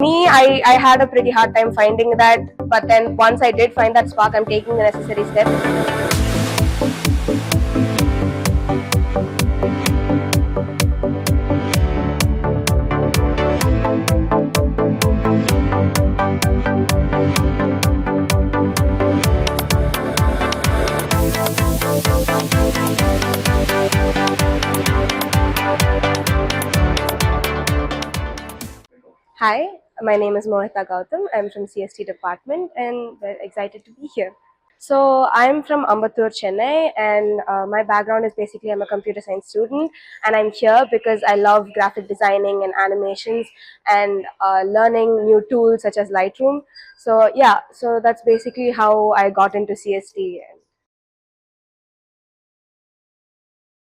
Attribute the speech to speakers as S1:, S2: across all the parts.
S1: I had a pretty hard time finding that, but then once I did find that spark, I'm taking the necessary steps. Hi, my name is Mohita Gautam. I'm from CST department and we're excited to be here. So I'm from Ambattur, Chennai, and my background is basically I'm a computer science student, and I'm here because I love graphic designing and animations and learning new tools such as Lightroom. So yeah, so that's basically how I got into CST.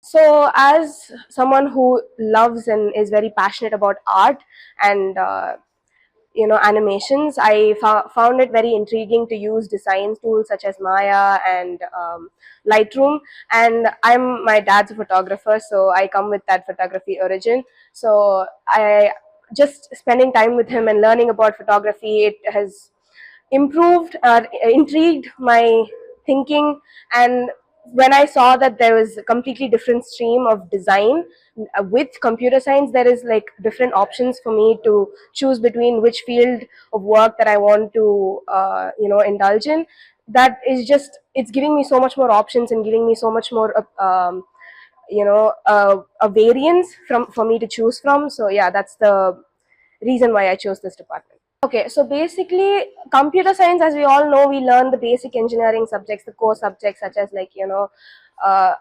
S1: So as someone who loves and is very passionate about art and animations, I found it very intriguing to use design tools such as Maya and Lightroom. And my dad's a photographer, so I come with that photography origin. So I just spending time with him and learning about photography, it has improved or intrigued my thinking. And when I saw that there was a completely different stream of design with computer science, there is like different options for me to choose between which field of work that I want to indulge in. That is just, it's giving me so much more options and giving me so much more a variance for me to choose from. So yeah, that's the reason why I chose this department. Okay, so basically, computer science, as we all know, we learn the basic engineering subjects, the core subjects, such as uh,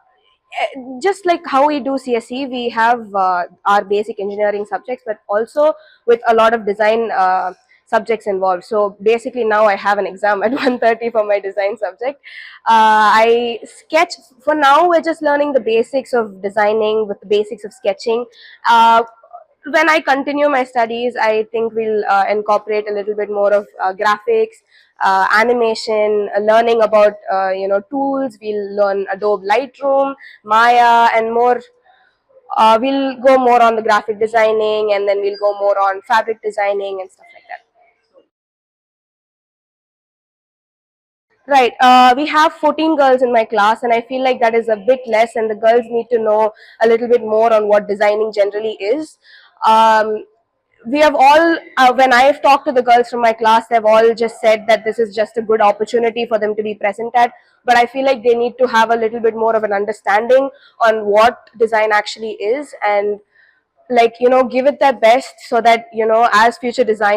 S1: just like how we do CSE, we have our basic engineering subjects, but also with a lot of design subjects involved. So basically, now I have an exam at 1:30 for my design subject. I sketch for now. We're just learning the basics of designing with the basics of sketching. When I continue my studies, I think we'll incorporate a little bit more of graphics, animation, learning about tools. We'll learn Adobe Lightroom, Maya, and more. We'll go more on the graphic designing, and then we'll go more on fabric designing and stuff like that. Right. We have 14 girls in my class, and I feel like that is a bit less, and the girls need to know a little bit more on what designing generally is. We have all, when I've talked to the girls from my class, they've all just said that this is just a good opportunity for them to be present at. But I feel like they need to have a little bit more of an understanding on what design actually is, and give it their best so that as future designers